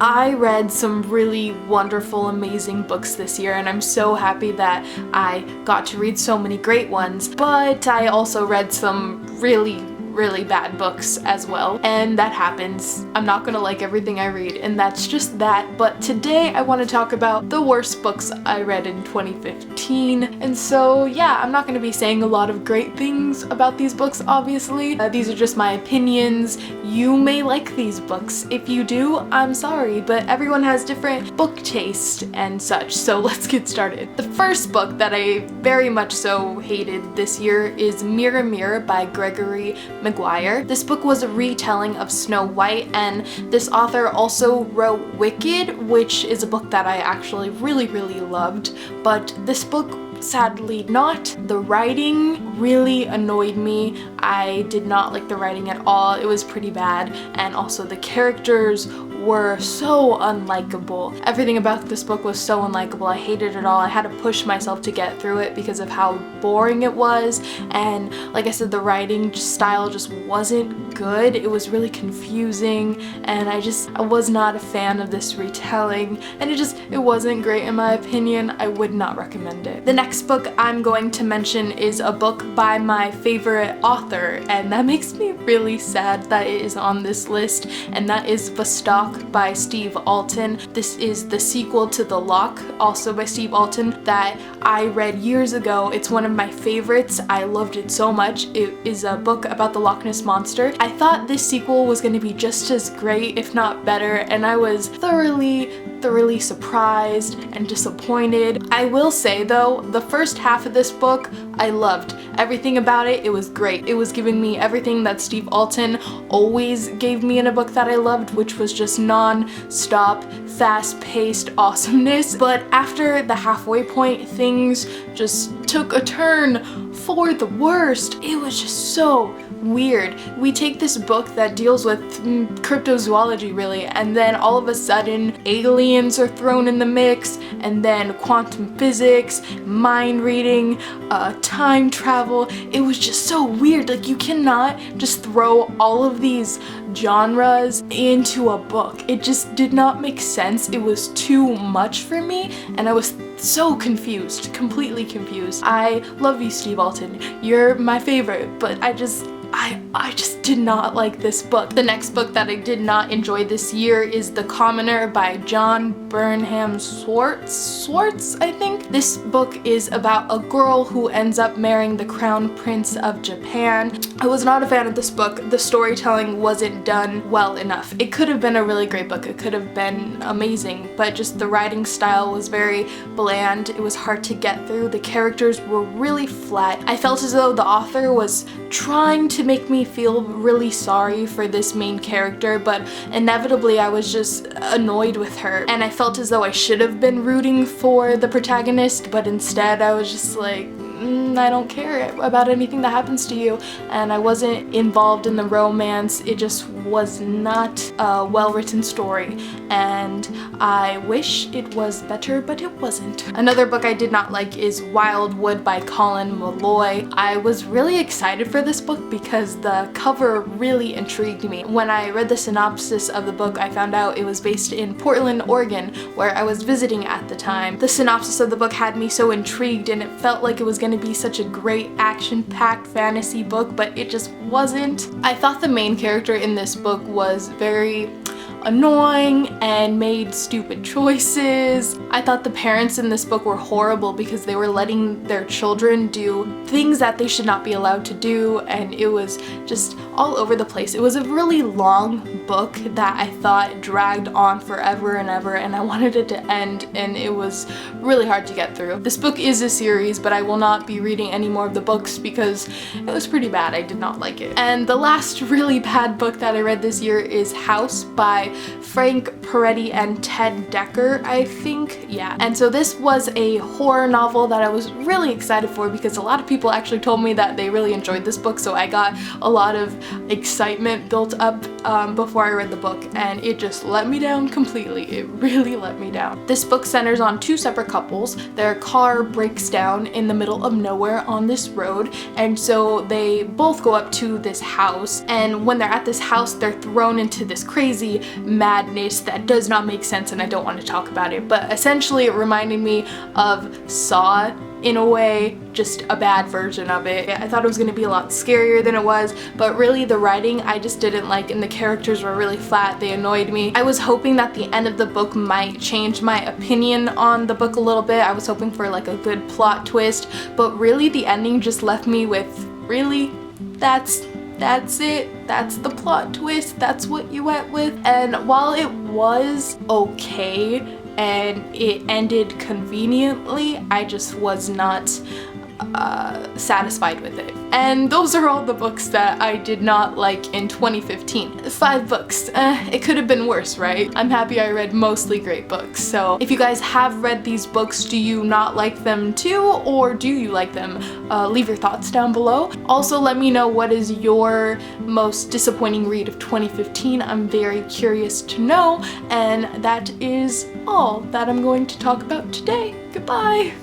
I read some really wonderful, amazing books this year, and I'm so happy that I got to read so many great ones, but I also read some really bad books as well, and that happens. I'm not gonna like everything I read, and that's just that. But today I want to talk about the worst books I read in 2015, and so yeah, I'm not gonna be saying a lot of great things about these books, obviously. These are just my opinions. You may like these books. If you do, I'm sorry, but everyone has different book taste and such, so let's get started. The first book that I very much so hated this year is Mirror Mirror by Gregory Maguire. This book was a retelling of Snow White, and this author also wrote Wicked, which is a book that I actually really loved, but this book sadly not. The writing really annoyed me. I did not like the writing at all. It was pretty bad, and also the characters were so unlikable. Everything about this book was so unlikable. I hated it all. I had to push myself to get through it because of how boring it was, and like I said, the writing style just wasn't good. It was really confusing, and I was not a fan of this retelling, and it wasn't great in my opinion. I would not recommend it. The next book I'm going to mention is a book by my favorite author, and that makes me really sad that it is on this list, and that is Vostok by Steve Alten. This is the sequel to The Lock, also by Steve Alten, that I read years ago. It's one of my favorites. I loved it so much. It is a book about the Loch Ness Monster. I thought this sequel was going to be just as great, if not better, and I was thoroughly surprised and disappointed. I will say though, the first half of this book I loved. Everything about it, it was great. It was giving me everything that Steve Alten always gave me in a book that I loved, which was just non-stop, fast-paced awesomeness. But after the halfway point, things just took a turn for the worst. It was just so weird. We take this book that deals with cryptozoology really, and then all of a sudden aliens are thrown in the mix, and then quantum physics, mind reading, time travel. It was just so weird. Like, you cannot just throw all of these genres into a book. It just did not make sense. It was too much for me, and I was so confused, completely confused. I love you, Steve Alten. You're my favorite, but I just did not like this book. The next book that I did not enjoy this year is The Commoner by John Burnham Swartz, I think. This book is about a girl who ends up marrying the Crown Prince of Japan. I was not a fan of this book. The storytelling wasn't done well enough. It could have been a really great book. It could have been amazing, but just the writing style was very bland. It was hard to get through. The characters were really flat. I felt as though the author was trying to make me feel really sorry for this main character, but inevitably I was just annoyed with her, and I felt as though I should have been rooting for the protagonist, but instead I was just like, I don't care about anything that happens to you, and I wasn't involved in the romance. It just was not a well-written story, and I wish it was better, but it wasn't. Another book I did not like is Wildwood by Colin Malloy. I was really excited for this book because the cover really intrigued me. When I read the synopsis of the book, I found out it was based in Portland, Oregon, where I was visiting at the time. The synopsis of the book had me so intrigued, and it felt like it was going to be such a great action-packed fantasy book, but it just wasn't. I thought the main character in this book was very annoying and made stupid choices. I thought the parents in this book were horrible because they were letting their children do things that they should not be allowed to do, and it was just all over the place. It was a really long book that I thought dragged on forever and ever, and I wanted it to end, and it was really hard to get through. This book is a series, but I will not be reading any more of the books because it was pretty bad. I did not like it. And the last really bad book that I read this year is House by Frank Peretti and Ted Decker, I think. Yeah. And so this was a horror novel that I was really excited for because a lot of people actually told me that they really enjoyed this book, so I got a lot of excitement built up before I read the book, and it just let me down completely. It really let me down. This book centers on two separate couples. Their car breaks down in the middle of nowhere on this road, and so they both go up to this house, and when they're at this house, they're thrown into this crazy madness that does not make sense, and I don't want to talk about it, but essentially it reminded me of Saw in a way, just a bad version of it. I thought it was going to be a lot scarier than it was, but really the writing I just didn't like, and the characters were really flat. They annoyed me. I was hoping that the end of the book might change my opinion on the book a little bit. I was hoping for like a good plot twist, but really the ending just left me with, really? That's it? That's the plot twist? That's what you went with? And while it was okay, and it ended conveniently, I just was not satisfied with it. And those are all the books that I did not like in 2015. 5 books. It could have been worse, right? I'm happy I read mostly great books. So if you guys have read these books, do you not like them too, or do you like them? Leave your thoughts down below. Also, let me know what is your most disappointing read of 2015. I'm very curious to know, and that is all that I'm going to talk about today. Goodbye!